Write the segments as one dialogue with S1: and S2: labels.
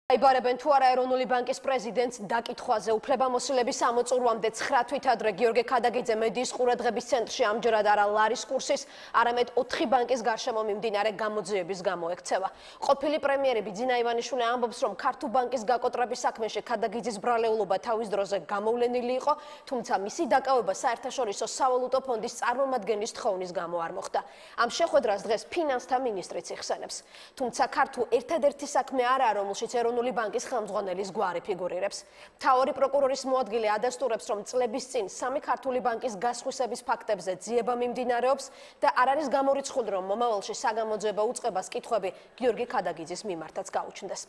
S1: Აიბარებენ თუ არა ეროვნული ბანკის პრეზიდენტს დაკითხვაზე უფლებამოსილების ამოწურვამდე 9 თვით ადრე გიორგი ქადაგიძე მედიის ყურადღების ცენტრში ამჯერად არა ლარის კურსის, არამედ 4 ბანკის გარშემო მიმდინარე გამოძიების გამო ექცევა. ყოფილი პრემიერი ბიძინა ივანიშვილი ამბობს, რომ ქართულ ბანკის გაკოტრების საქმეში ქადაგიძის ბრალეულობა თავის დროზე გამოვლენილი იყო, თუმცა მისი დაკავება საერთაშორისო სავალუტო ფონდის წარმომადგენლის თხოვნის გამო არ მოხდა. ამ შეხვედრას დღეს ფინანსთა მინისტრიც იხსენებს. თუმცა ქართულ ერთადერთი საქმე არაა, რომელშიც ეროვნული ბანკის ხელმძღვანელის გვარი ფიგურირებს. მთავარი პროკურორის მოადგილე ადასტურებს, რომ წლების წინ 3 ქართული ბანკის გასხვისების ფაქტებზე ძიება მიმდინარეობს და არ არის გამორიცხული, რომ მომავალში საგამოძიებო უწყებას კითხვები გიორგი ქადაგიძის მიმართაც გაუჩნდეს.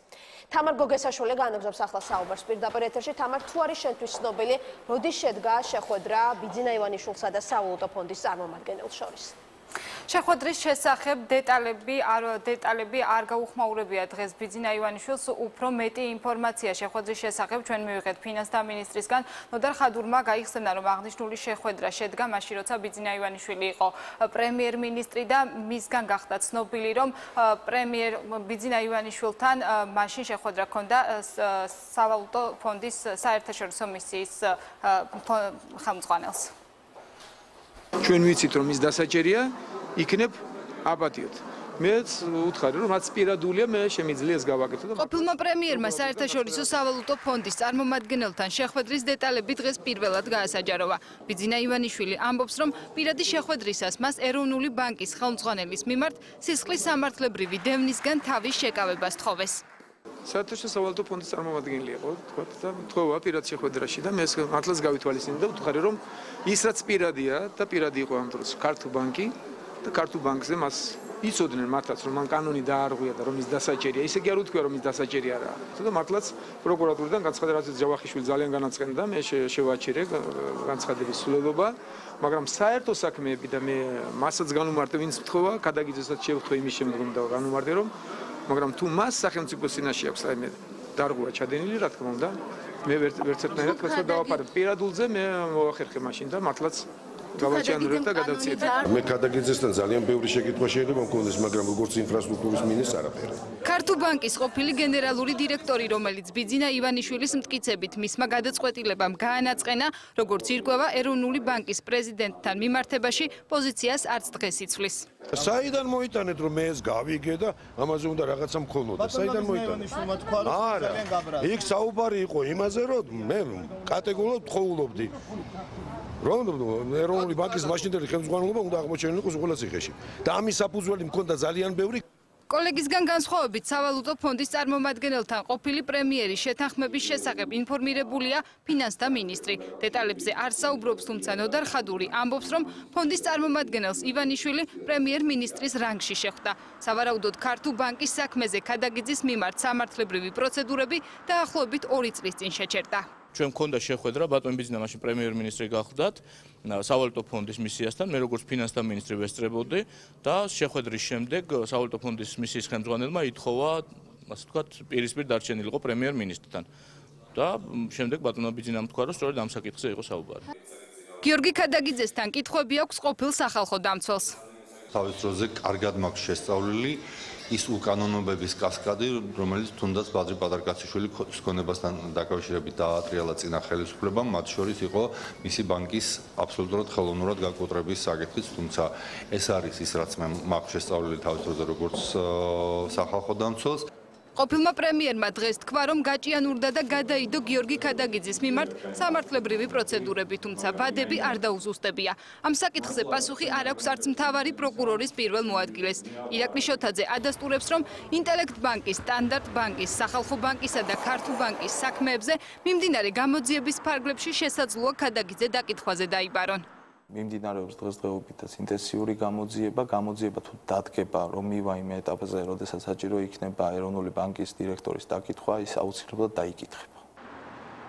S1: თამარ გოგესაშვილი განაგზობს ახლა საუბარს პირდაპირ ეთერში. თამარ, თუ არის შენთვის ცნობილი, როდის შედგა შეხვედრა ბიძინა ივანიშვილსა და სავალუტო ფონდის წარმომადგენელს შორის?
S2: შეხვედრის შესახებ დეტალები არ გაუხმაურებია დღეს ბიძინა ივანიშვილს. უფრო მეტი ინფორმაცია შეხვედრის შესახებ ჩვენ მივიღეთ ფინანსთა მინისტრისგან. ნოდარ ხადურმა გაიხსენა, რომ აღნიშნული შეხვედრა შედგა მაშინ, როცა ბიძინა ივანიშვილი იყო პრემიერ-მინისტრი და მისგან გახდა ცნობილი, რომ პრემიერ ბიძინა ივანიშვილთან მაშინ შეხვედრა ჰქონდა სავალუტო ფონდის საერთაშორისო მისიის ხელმძღვანელს.
S3: ჩვენ ვიცით, რომ ის დასაჭერია იქნებ აპატიოდ. მეც უთხარი, რომ რაც პირადულია, მე შემიძლია ეს გავაკეთო და
S2: ყოფილმა პრემიერმა საერთაშორისო სავალუტო ფონდის წარმომადგენელთან შეხვედრის დეტალები დღეს პირველად გაასაჯაროვა. ბიძინა ივანიშვილი ამბობს, რომ პირადი შეხვედრისას მას ეროვნული ბანკის ხელმძღვანელის მიმართ სისხლის სამართლებრივი დევნისგან თავის შეკავებას თხოვეს.
S3: საერთაშორისო სავალუტო ფონდის წარმომადგენელი იყო, თქვა და თხოვა პირად შეხვედრაში და მე მართლაც გავითვალისწინე და ვთქვი, რომ ის რაც პირადია და პირადი იყო ამ დროს ქართულ ბანკი და ქართულ ბანკზე მას იცოდნენ მართლაც, რომ მან კანონი დაარღვია და რომ ის დასაჭერია. ისე კი არ უთქვია, რომ ის დასაჭერი არაა. და მართლაც პროკურატურიდან განცხადა, რაც ჯავახიშვილი ძალიან განაცხენდა, მე შევაჩერე განცხადების სრულობა, მაგრამ საერთო საქმეები და მე მასაც განუმარტე, ვინც თხოვა, ქადაგიძესაც შევხვდა იმის შემდგომ და განუმარტე, რომ მაგრამ თუ მას სახელმწიფოს წინაშე აქვს აი მე დარღვევა ჩადენილი, რა თქმა უნდა, მე ვერცერთნაირად ხესვა დავაფარე პირადულზე, მე მოვახერხე მაშინ და მართლაც გავაჩიანდრებ და გადავწიეთ.
S4: მე ქადაგიძესთან ძალიან ბევრი შეკითხვა შეიძლება მქონდეს, მაგრამ როგორც ინფრასტრუქტურის მინისტრ არაფერი.
S2: ქართულ ბანკის ყოფილი გენერალური დირექტორი, რომელიც ბიძინა ივანიშვილის მტკიცებით მისმა გადაწყვეტილებამ გაანაწყენა, როგორც ირკვევა ეროვნული ბანკის პრეზიდენტთან მიმართებაში პოზიციას არც დღეს იცვლის.
S4: საიდან მოიტანეთ, რომ მე ეს გავიგე და ამაზე უნდა რაღაცა მქონოდა. საიდან მოიტანეთ? არა, იქ საუბარი იყო იმაზე, რომ მე კატეგორიულად ხოვულობდი. რომ ეროვნული ბანკის მაშინდელი ხელმძღვანელობა უნდა აღმოჩენილიყოს ყველა ციხეში. და ამის საფუძველი მქონდა ძალიან ბევრი.
S2: კოლეგისგან განსხვავებით, სავალუტო ფონდის წარმომადგენელთან ყოფილი პრემიერის შეთანხმების შესახებ ინფორმირებულია ფინანსთა მინისტრი. დეტალებზე არ საუბრობს, თუმცა ნოდარ ხადური ამბობს, რომ ფონდის წარმომადგენელს ივანიშვილი პრემიერ-მინისტრის რანგში შეხვდა. სავარაუდოდ ქართულ ბანკის საქმეზე ქადაგიძის მიმართ სამართლებრივი პროცედურები დაახლოებით 2 წლის წინ შეჩერდა.
S5: ჩვენ მქონდა შეხვედრა, ბატონ ბიძინა მაშინ პრემიერ-მინისტრი გახლდათ სავალუტო ფონდის მისიასთან, მე როგორც ფინანსთა მინისტრი ვესწრებოდი და შეხვედრის შემდეგ სავალუტო ფონდის მისიის ხელმძღვანელმა ითხოვა, ასე ვთქვათ, პირისპირ დარჩენილიყო პრემიერ-მინისტრთან. და შემდეგ ბატონმა ბიძინამ თქვა, რომ სწორედ ამ საკითხზე იყო საუბარი.
S2: გიორგი ქადაგიძესთან კითხვები აქვს ყოფილ სახალხო დამცველს.
S6: თავის დროზე კარგად მაქვს შესწავლილი ის უკანონობების კასკადი, რომელიც თუნდაც ბადრი პატარკაციშვილის ქონებასთან დაკავშირებით დაატრიალა წინა ხელისუფლებამ, მათ შორის იყო მისი ბანკის აბსოლუტურად ხელოვნურად გაკოტრების საკითხიც, თუმცა ეს არის ის, რაც მე მაქვს შესწავლილი თავის დროზე როგორც სახალხო დამცველს.
S2: ყოფილმა პრემიერმა დღეს თქვა, რომ გაჭიანურდა და გადაიდო გიორგი ქადაგიძის მიმართ სამართლებრივი პროცედურები, თუმცა ბადები არ დაუზუსტებია. ამ საკითხზე პასუხი არ აქვს არც მთავარი პროკურორის პირველ მოადგილეს. ირაკლი შოთაძე ადასტურებს, რომ ინტელექტ ბანკის, სტანდარტ ბანკის, სახალხო ბანკისა და ქართულ ბანკის საქმეებზე მიმდინარე გამოძიების ფარგლებში შესაძლოა ქადაგიძე დაკითხვაზე დაიბარონ.
S7: მიმდინარეობს დღესდღეობითაც ინტენსიური გამოძიება თუ დადგება, რომ მივა იმ ეტაპზე, როდესაც საჭირო იქნება ეროვნული ბანკის დირექტორის დაკითხვა, ის აუცილებლად დაიკითხება.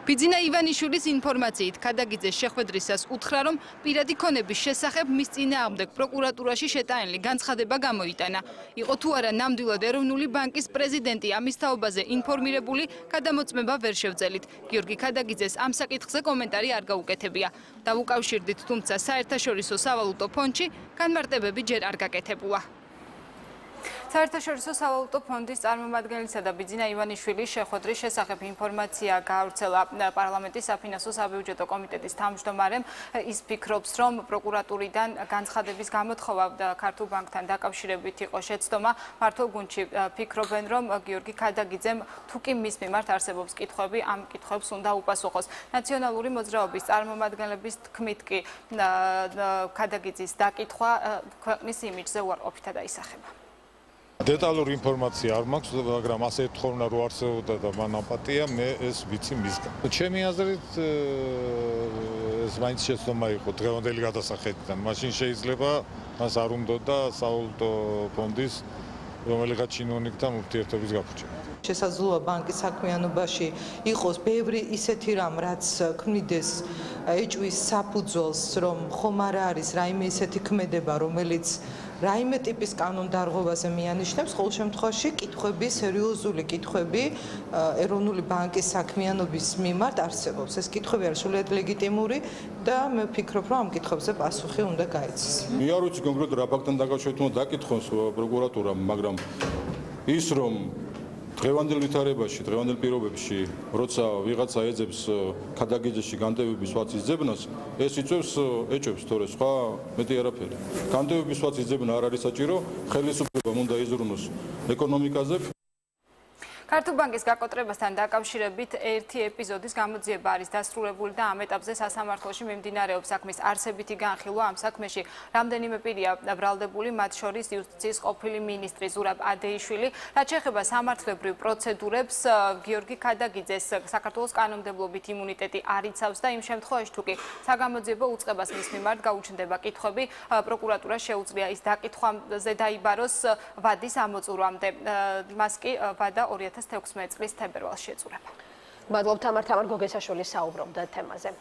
S2: ბიძინა ივანიშვილის ინფორმაციით ქადაგიძეს შეხვედრისას უთხრა, რომ პირადი ქონების შესახებ მის წინააღმდეგ პროკურატურაში შეტანილი განცხადება გამოიტანა. იყო თუ არა ნამდვილად ეროვნული ბანკის პრეზიდენტი ამის თაობაზე ინფორმირებული, გადამოწმება ვერ შევძელით. გიორგი ქადაგიძეს ამ საკითხზე კომენტარი არ გაუკეთებია. დავუკავშირდით, თუმცა საერთაშორისო სავალუტო ფონდში განმარტებები ჯერ არ გაკეთებულა. საერთაშორისო სავალუტო ფონდის წარმომადგენლისა და ბიძინა ივანიშვილის შეხვედრის შესახებ ინფორმაცია გაავრცელა პარლამენტის საფინანსო საბიუჯეტო კომიტეტის თავმჯდომარემ. ის ფიქრობს, რომ პროკურატურიდან განცხადების გამოთხოვა ქართულ ბანკთან დაკავშირებით იყო შეცდომა. მართლ გუნდში ფიქრობენ, რომ გიორგი ქადაგიძემ თუ კი მის მიმართ არსებობს კითხვები, ამ კითხვებს უნდა უპასუხოს. ნაციონალური მოძრაობის წარმომადგენლების თქმით კი ქადაგიძის დაკითხვა ქვეყნის იმიჯზე უარყოფითად აისახება.
S8: დეტალური ინფორმაცია არ მაქვს, მაგრამ ასე ეთხოვნა რომ არსებობდა და მან აპატია, მე ეს ვიცი მისგან. ჩემი აზრით ეს მაინც შეცდომა იყო დღევანდელი გადასახედიდან. მაშინ შეიძლება მას არ უნდოდა სავალუტო ფონდის რომელიღაც ჩინოვნიკთან ურთიერთობის გაფუჭება.
S9: შესაძლოა ბანკის საქმიანობაში იყოს ბევრი ისეთი რამ, რაც ქმნიდეს ეჭვის საფუძველს, რომ ხომ არა არის რაიმე ისეთი ქმედება, რომელიც რაიმე ტიპის კანონდარღვევაზე მიანიშნებს, ყოველ შემთხვევაში კითხვები, სერიოზული კითხვები ეროვნული ბანკის საქმიანობის მიმართ არსებობს. ეს კითხვები არის სრულიად ლეგიტიმური და მე ვფიქრობ, რომ ამ კითხვებზე პასუხი უნდა გაიცეს.
S10: მე არ ვიცი კონკრეტულად რა ფაქტთან დაკავშირებით უნდა დაკითხოს პროკურატურამ, მაგრამ ის რომ დღევანდელ ვითარებაში, დღევანდელ პირობებში, როცა ვიღაცა ეძებს ქადაგიძეში განტევების სვაცის ძებნას, ეს ეჭვებს თორე სხვა მეტი არაფერი. განტევების სვაცის ძებნა არ არის საჭირო, ხელისუფლებამ უნდა იზრუნოს ეკონომიკაზე.
S2: ქართულ ბანკის გაკოტრებასთან დაკავშირებით ერთი ეპიზოდის გამოძიება არის დასრულებული და ამ ეტაპზე სასამართლოში მიმდინარეობს საქმის არსებითი განხილვა. ამ საქმეში რამდენიმე პირია ბრალდებული, მათ შორის იუსტიციის ყოფილი მინისტრი ზურაბ ადეიშვილი. რაც შეეხება სამართლებრივ პროცედურებს, გიორგი ქადაგიძეს საქართველოს კანონმდებლობით იმუნიტეტი არ იცავს და იმ შემთხვევაში თუ კი საგამოძიებო უწყებას მის მიმართ გაუჩნდება კითხვები, პროკურატურა შეუძლია ის დაკითხვაზე დაიბაროს ვადის ამოწურვამდე. მას კი ვადა 2016 წლის თებერვალში ეწურება.
S1: მადლობთ თამარ გოგესაშვილი საუბრობდა თემაზე.